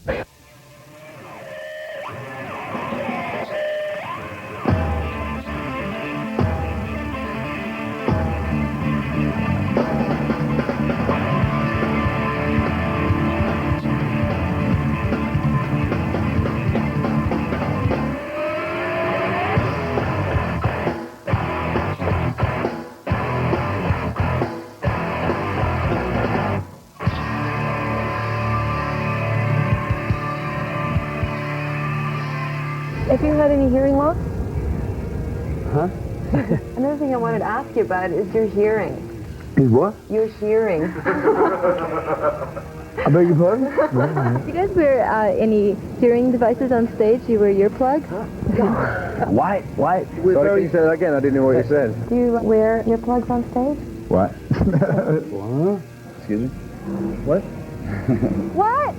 Have you had any hearing loss? Huh? Another thing I wanted to ask you about is your hearing. Is what? Your hearing. I beg your pardon? Do you guys wear any hearing devices on stage? Do you wear earplugs? What? What? Sorry, can you say that again? I didn't know what you said. Do you wear earplugs on stage? What? What? Excuse me? What? What?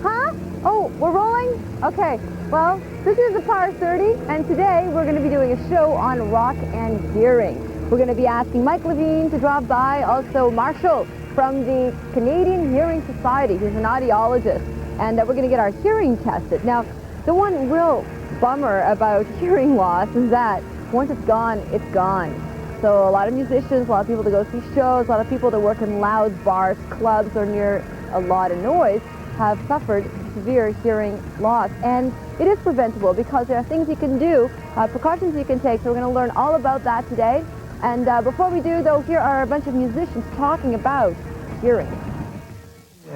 Huh? Oh, we're rolling? Okay. Well, this is the Power 30, and today we're going to be doing a show on rock and hearing. We're going to be asking Mike Levine to drop by, also Marshall from the Canadian Hearing Society. He's an audiologist, and we're going to get our hearing tested. Now, the one real bummer about hearing loss is that once it's gone, it's gone. So a lot of musicians, a lot of people that go see shows, a lot of people that work in loud bars, clubs, or near a lot of noise have suffered severe hearing loss. And it is preventable because there are things you can do, precautions you can take. So we're going to learn all about that today. And before we do, though, here are a bunch of musicians talking about hearing.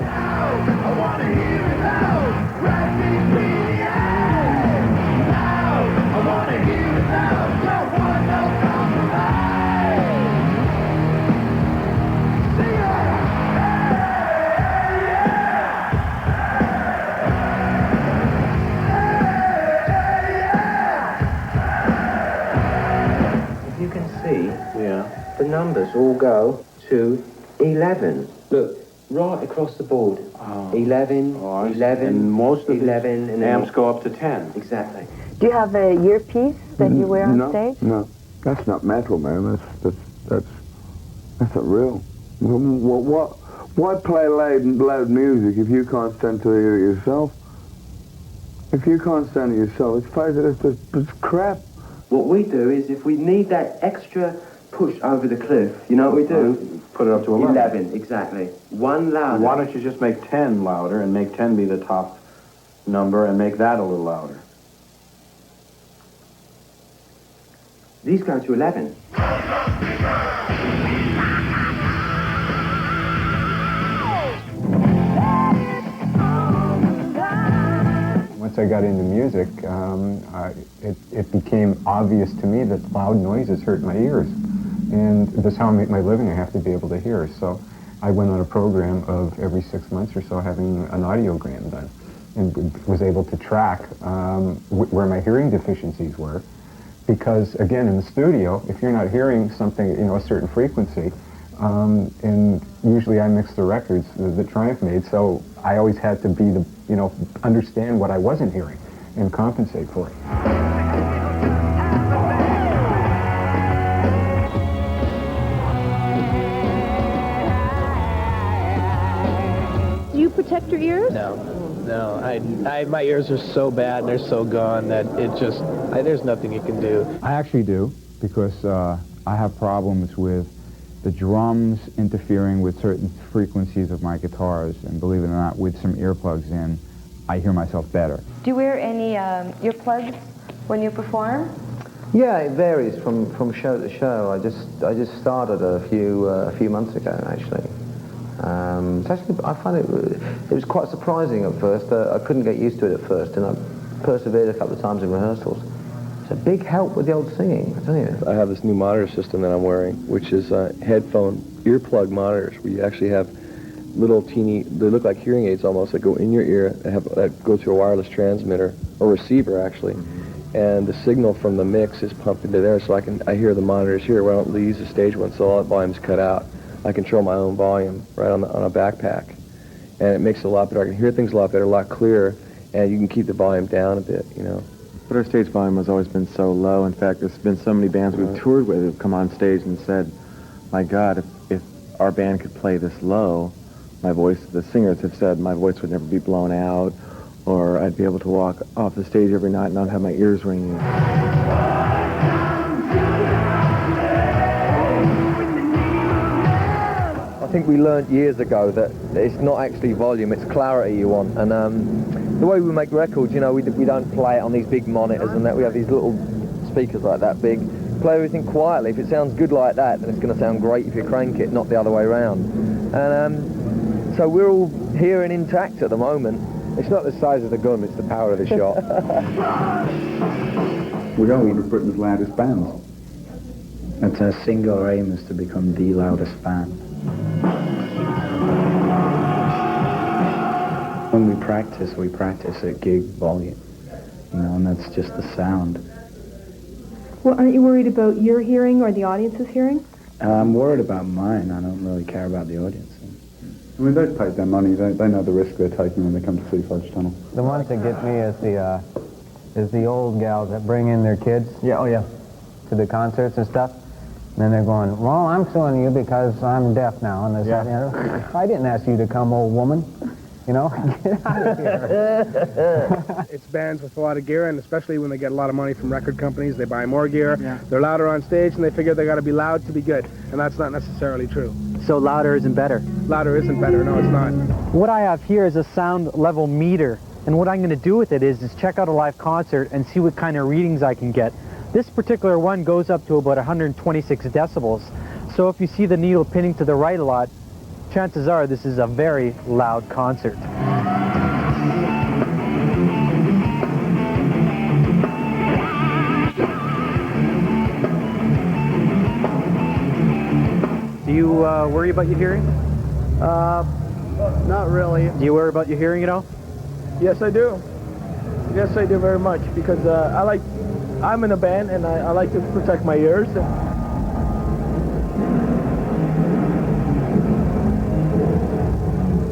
I want to hear it loud. Right between the eyes. Now, I want to hear it loud. Don't want no compromise. Sing it. If you can see, the numbers all go to 11. Look, right across the board. 11, 11, and most of 11, and amps go up to 10. Exactly. Do you have a earpiece that you wear on No, stage? no. That's not metal, man. That's not real. Why play loud music if you can't stand to hear it yourself? If you can't stand it yourself, it's crap. What we do is if we need that extra push over the cliff, you know what we do? Put it up to 11. 11, exactly. One louder. Why don't you just make 10 louder and make 10 be the top number and make that a little louder? These go to 11. Once I got into music, it became obvious to me that loud noises hurt my ears. And that's how I make my living. I have to be able to hear. So I went on a program of every 6 months or so having an audiogram done and was able to track where my hearing deficiencies were. Because, again, in the studio, if you're not hearing something, a certain frequency, and usually I mix the records that Triumph made, so I always had to be understand what I wasn't hearing and compensate for it. Do you protect your ears? No. My ears are so bad and they're so gone that there's nothing you can do. I actually do, because I have problems with the drums interfering with certain frequencies of my guitars, and believe it or not, with some earplugs in, I hear myself better. Do you wear any earplugs when you perform? Yeah, it varies from show to show. I just started a few months ago, actually. It's actually, I find it was quite surprising at first. I couldn't get used to it at first, and I persevered a couple of times in rehearsals. It's a big help with the old singing, I tell you. I have this new monitor system that I'm wearing, which is headphone earplug monitors, where you actually have little teeny, they look like hearing aids almost, that go in your ear, that go through a wireless transmitter, or receiver actually, and the signal from the mix is pumped into there, so I hear the monitors here, where I don't use the stage one, so all that volume's cut out. I control my own volume right on a backpack, and it makes it a lot better. I can hear things a lot better, a lot clearer, and you can keep the volume down a bit, But our stage volume has always been so low. In fact, there's been so many bands we've toured with who've come on stage and said, my God, if our band could play this low, the singers have said my voice would never be blown out, or I'd be able to walk off the stage every night and not have my ears ringing. I think we learnt years ago that it's not actually volume, it's clarity you want. And the way we make records, you know, we don't play it on these big monitors and that. We have these little speakers like that big. Play everything quietly. If it sounds good like that, then it's going to sound great if you crank it, not the other way around. And so we're all hearing intact at the moment. It's not the size of the gun, it's the power of the shot. We're going to be Britain's loudest band. It's a single aim is to become the loudest band. When we practice at gig volume, you know, and that's just the sound. Well, aren't you worried about your hearing or the audience's hearing? I'm worried about mine. I don't really care about the audience. I mean, they've paid their money. They know the risk they're taking when they come to see Fudge Tunnel. The ones that get me is the old gals that bring in their kids. Yeah, oh yeah. To the concerts and stuff. And then they're going, well, I'm suing you because I'm deaf now. And this, I didn't ask you to come, old woman. You know, get out of here. It's bands with a lot of gear, and especially when they get a lot of money from record companies, they buy more gear. Yeah. They're louder on stage, and they figure they got to be loud to be good, and that's not necessarily true. So louder isn't better? Louder isn't better, no, it's not. What I have here is a sound level meter, and what I'm going to do with it is check out a live concert and see what kind of readings I can get. This particular one goes up to about 126 decibels, so if you see the needle pinning to the right a lot, chances are this is a very loud concert. Do you worry about your hearing? Not really. Do you worry about your hearing at all? Yes, I do. Yes, I do very much, because I'm in a band, and I like to protect my ears.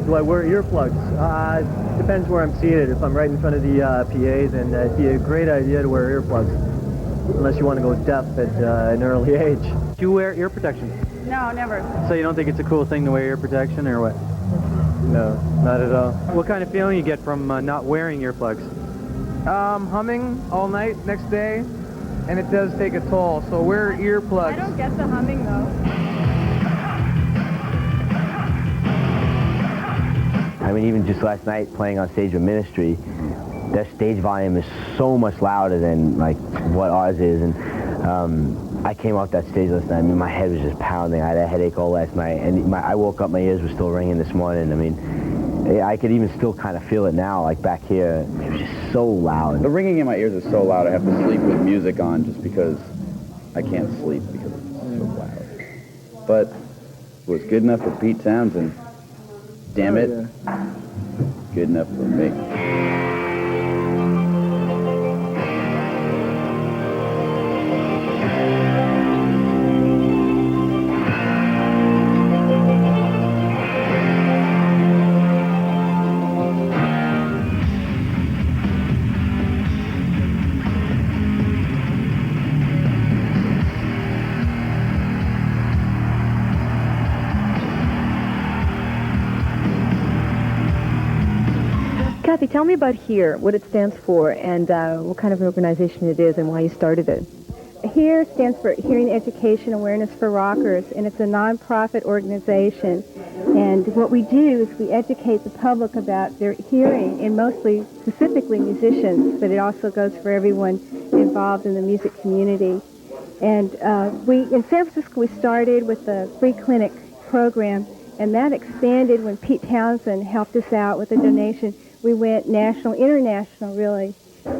Do I wear earplugs? Depends where I'm seated. If I'm right in front of the PA, then it'd be a great idea to wear earplugs, unless you want to go deaf at an early age. Do you wear ear protection? No, never. So you don't think it's a cool thing to wear ear protection, or what? No, not at all. What kind of feeling you get from not wearing earplugs? Humming all night, next day, and it does take a toll, so wear earplugs. I don't get the humming, though. I mean, even just last night playing on stage with Ministry, their stage volume is so much louder than like what ours is, and I came off that stage last night. I mean, my head was just pounding. I had a headache all last night, and I woke up, my ears were still ringing this morning. I mean, I could even still kind of feel it now, like back here. It was just so loud. The ringing in my ears is so loud I have to sleep with music on just because I can't sleep because it's so loud. But it was good enough for Pete Townsend. Damn it. Good enough for me. Kathy, tell me about HEAR, what it stands for, and what kind of an organization it is and why you started it. HEAR stands for Hearing Education Awareness for Rockers, and it's a non-profit organization. And what we do is we educate the public about their hearing, and mostly, specifically musicians, but it also goes for everyone involved in the music community. And in San Francisco, we started with a free clinic program, and that expanded when Pete Townsend helped us out with a donation. We went national, international, really,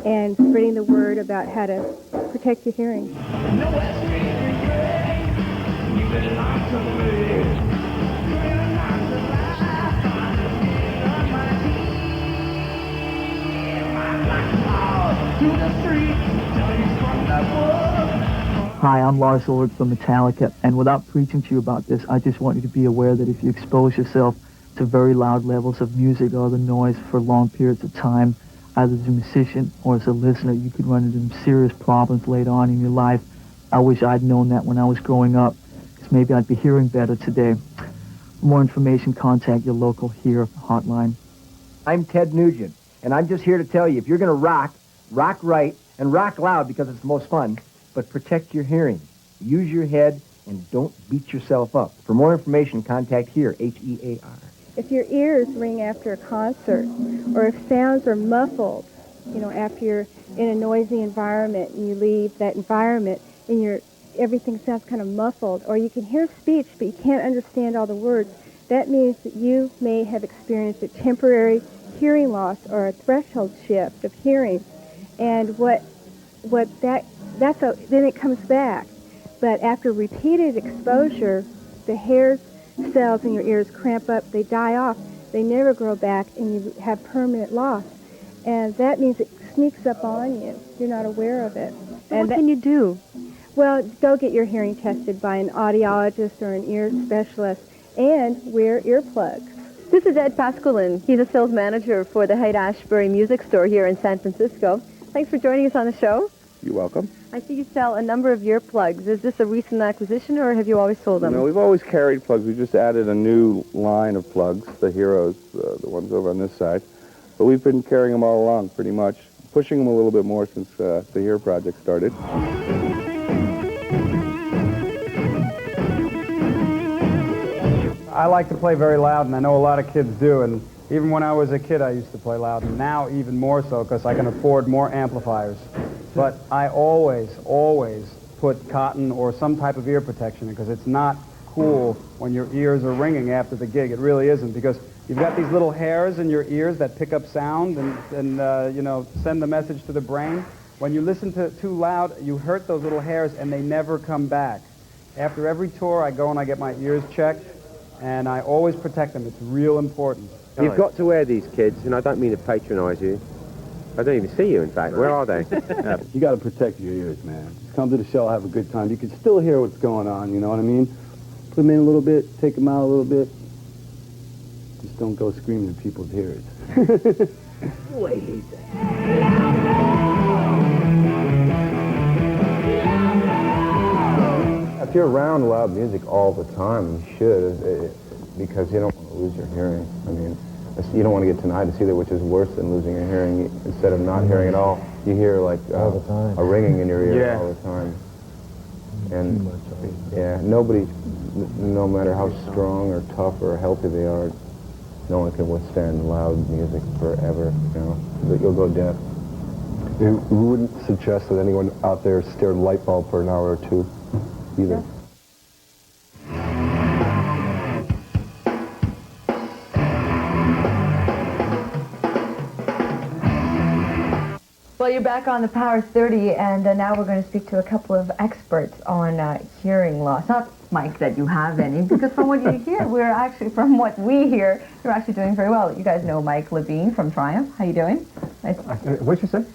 and spreading the word about how to protect your hearing. Hi, I'm Lars Ulrich from Metallica, and without preaching to you about this, I just want you to be aware that if you expose yourself to very loud levels of music or other noise for long periods of time, either as a musician or as a listener, you could run into some serious problems later on in your life. I wish I'd known that when I was growing up, because maybe I'd be hearing better today. For more information, contact your local HEAR hotline. I'm Ted Nugent, And I'm just here to tell you, if you're going to rock, rock right, and rock loud because it's the most fun, but protect your hearing. Use your head and don't beat yourself up. For more information, contact HEAR, H-E-A-R. If your ears ring after a concert, or if sounds are muffled, after you're in a noisy environment and you leave that environment and everything sounds kind of muffled, or you can hear speech but you can't understand all the words, that means that you may have experienced a temporary hearing loss or a threshold shift of hearing. And then it comes back. But after repeated exposure, the hair cells in your ears cramp up, they die off, they never grow back, and you have permanent loss. And that means it sneaks up on you. You're not aware of it. And what can you do? Well, go get your hearing tested by an audiologist or an ear specialist, and wear earplugs. This is Ed Pasqualin. He's a sales manager for the Haight-Ashbury Music Store here in San Francisco. Thanks for joining us on the show. You're welcome. I see you sell a number of earplugs. Is this a recent acquisition, or have you always sold them? No, we've always carried plugs. We just added a new line of plugs, the Heroes, the ones over on this side. But we've been carrying them all along, pretty much. Pushing them a little bit more since the HEAR project started. I like to play very loud, and I know a lot of kids do. And even when I was a kid, I used to play loud. And now even more so, because I can afford more amplifiers. But I always put cotton or some type of ear protection in, because it's not cool when your ears are ringing after the gig. It really isn't, because you've got these little hairs in your ears that pick up sound and send the message to the brain. When you listen to too loud, you hurt those little hairs, and they never come back. After every tour, I go and I get my ears checked, and I always protect them. It's real important. You've got to wear these, kids, and I don't mean to patronise you. I don't even see you, in fact. Where are they? You got to protect your ears, man. Just come to the show, have a good time. You can still hear what's going on, you know what I mean? Put them in a little bit, take them out a little bit. Just don't go screaming in people's ears. Wait. If you're around loud music all the time, you should, because you don't want to lose your hearing. I mean, you don't want to get tinnitus either, which is worse than losing your hearing. Instead of not hearing at all, you hear like all the time. A ringing in your ear all the time. And nobody, no matter how strong or tough or healthy they are, no one can withstand loud music forever. But you'll go deaf. We wouldn't suggest that anyone out there stare at a light bulb for an hour or two either. Well, you're back on the Power 30, and now we're going to speak to a couple of experts on hearing loss. Not, Mike, that you have any, because from what you hear, from what we hear, you're actually doing very well. You guys know Mike Levine from Triumph. How you doing? Nice. What'd you say?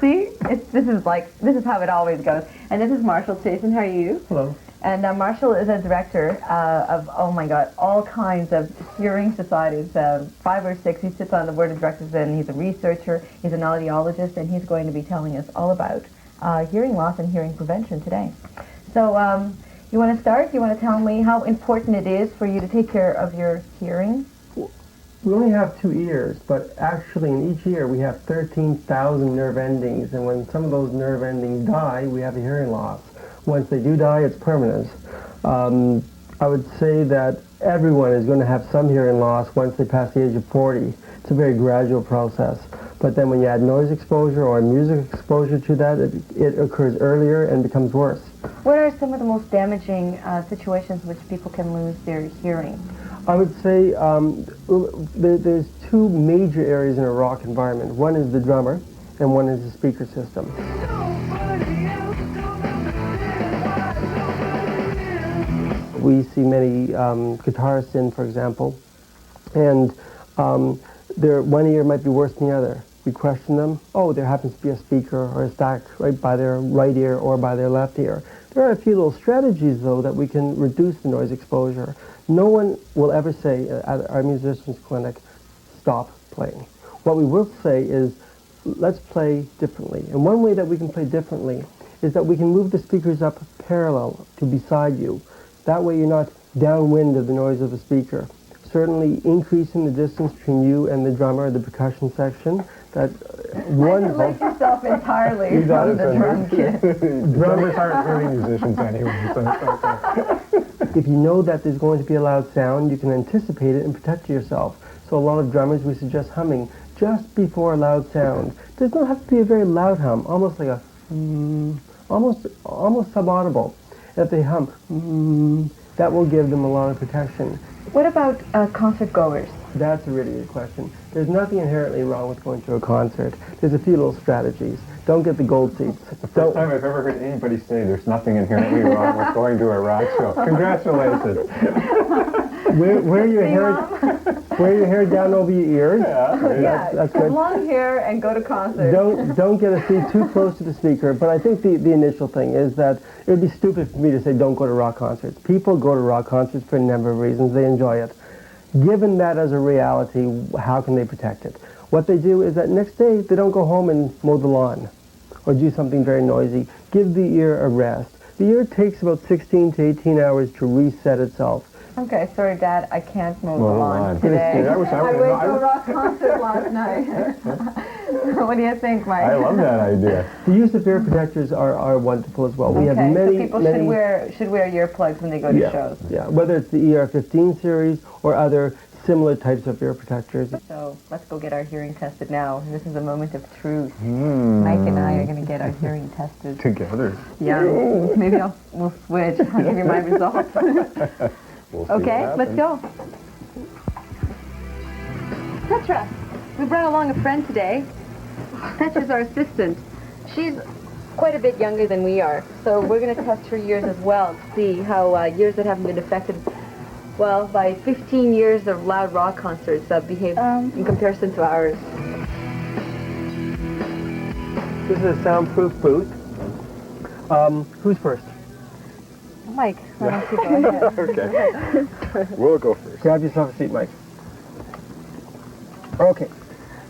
See, this is how it always goes. And this is Marshall Chasen. How are you? Hello. And Marshall is a director of, oh my God, all kinds of hearing societies, 5 or 6. He sits on the board of directors, and he's a researcher, he's an audiologist, and he's going to be telling us all about hearing loss and hearing prevention today. So you want to start? You want to tell me how important it is for you to take care of your hearing? We only have 2 ears, but actually in each ear we have 13,000 nerve endings, and when some of those nerve endings die, we have a hearing loss. Once they do die, it's permanent. I would say that everyone is going to have some hearing loss once they pass the age of 40. It's a very gradual process. But then when you add noise exposure or music exposure to that, it occurs earlier and becomes worse. What are some of the most damaging situations in which people can lose their hearing? I would say there's 2 major areas in a rock environment. One is the drummer, and one is the speaker system. We see many guitarists in, for example, and their one ear might be worse than the other. We question them. Oh, there happens to be a speaker or a stack right by their right ear or by their left ear. There are a few little strategies, though, that we can reduce the noise exposure. No one will ever say at our musician's clinic, stop playing. What we will say is, let's play differently. And one way that we can play differently is that we can move the speakers up parallel to beside you. That way you're not downwind of the noise of the speaker. certainly increasing the distance between you and the drummer, the percussion section. That's wonderful. Isolate yourself entirely from the drum kit. Drummers aren't really musicians anyway, so it's okay. If you know that there's going to be a loud sound, you can anticipate it and protect yourself. So a lot of drummers, we suggest humming just before a loud sound. It does not have to be a very loud hum, almost like a almost subaudible. If they hum, that will give them a lot of protection. What about concert goers? That's a really good question. There's nothing inherently wrong with going to a concert. There's a few little strategies. Don't get the gold seats. It's the first time I've ever heard anybody say there's nothing inherently wrong with going to a rock show. Congratulations. Wear your hair down over your ears. Yeah, that's good. Long hair and go to concerts. Don't get a seat too close to the speaker. But I think the initial thing is that it would be stupid for me to say don't go to rock concerts. People go to rock concerts for a number of reasons. They enjoy it. Given that as a reality, how can they protect it? What they do is that next day they don't go home and mow the lawn or do something very noisy. Give the ear a rest. The ear takes about 16 to 18 hours to reset itself. Okay, sorry, Dad, I can't mow the lawn today. I went to a rock concert last night. What do you think, Mike? I love that idea. The use of ear protectors are wonderful as well. We have so many, people many should wear earplugs when they go to shows. Yeah, whether it's the ER15 series or other similar types of ear protectors. So let's go get our hearing tested now. This is a moment of truth. Mike and I are going to get our hearing tested. Together. Yeah, maybe we'll switch. I'll give you my results. Okay, let's go. Petra, we brought along a friend today. Petra's our assistant. She's quite a bit younger than we are, so we're going to test her ears as well to see how years that haven't been affected, well, by 15 years of loud rock concerts behave in comparison to ours. This is a soundproof booth. Who's first? Mike, why don't you go ahead? Okay. We'll go first. Grab yourself a seat, Mike. Okay.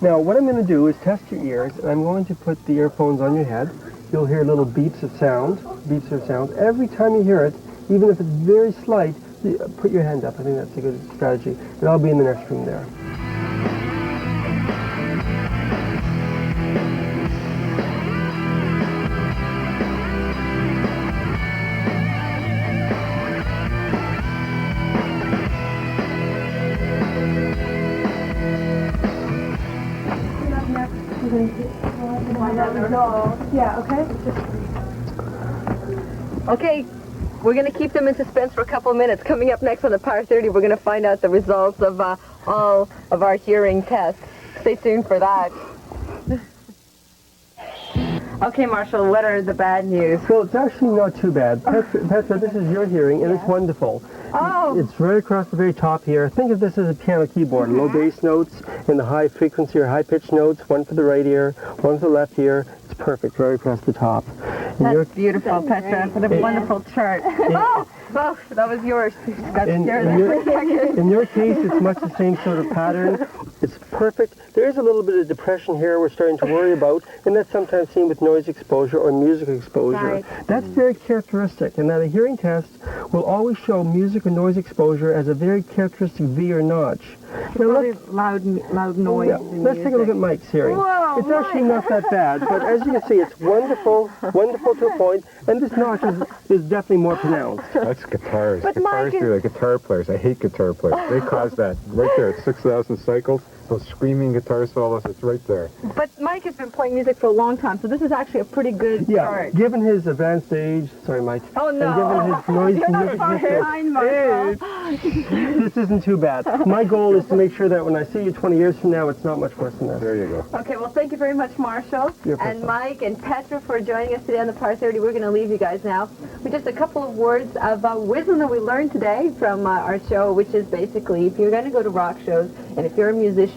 Now, what I'm going to do is test your ears, and I'm going to put the earphones on your head. You'll hear little beeps of sound. Every time you hear it, even if it's very slight, put your hand up. I think that's a good strategy. And I'll be in the next room there. Yeah, okay. Okay, we're going to keep them in suspense for a couple of minutes. Coming up next on the Power 30, we're going to find out the results of all of our hearing tests. Stay tuned for that. Okay, Marshall, what are the bad news? Well, it's actually not too bad. Petra, this is your hearing, and it's wonderful. Oh. It's right across the very top here. Think of this as a piano keyboard. Low bass notes and the high frequency or high pitched notes, one for the right ear, one for the left ear. It's perfect, right across the top. That's beautiful, Petra. What a wonderful chart. Oh, that was yours. Got scared there for a second. In your case, it's much the same sort of pattern. It's perfect. There is a little bit of depression here we're starting to worry about, and that's sometimes seen with noise exposure or music exposure. Right. That's very characteristic, and that a hearing test will always show music or noise exposure as a very characteristic V or notch. Now, loud noise. Yeah, let's take a look at Mike's hearing. Whoa, it's actually not that bad, but as you can see, it's wonderful to a point, and this notch is definitely more pronounced. That's guitars. But Guitars Mike do that. Guitar players. I hate guitar players. They cause that right there at 6,000 cycles. Those screaming guitar solos, it's right there. But Mike has been playing music for a long time, so this is actually a pretty good chart. Given his advanced age, sorry, Mike. Oh, no. And given his noise You're not music far behind, Marshall. this isn't too bad. My goal is to make sure that when I see you 20 years from now, it's not much worse than that. There you go. Okay, well, thank you very much, Marshall, and Mike and Petra for joining us today on the Power 30. We're going to leave you guys now with just a couple of words of wisdom that we learned today from our show, which is basically if you're going to go to rock shows and if you're a musician,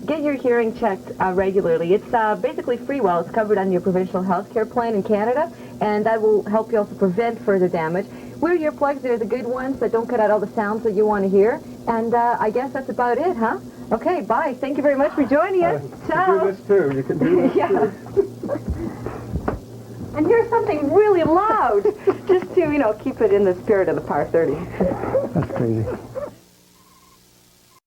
get your hearing checked regularly. It's basically free while it's covered under your provincial health care plan in Canada, and that will help you also prevent further damage. Wear earplugs. They're the good ones that don't cut out all the sounds that you want to hear. And I guess that's about it, huh? Okay, bye. Thank you very much for joining us. Ciao. You can do this too. You can do this too. And here's something really loud, just to, keep it in the spirit of the Power 30. That's crazy.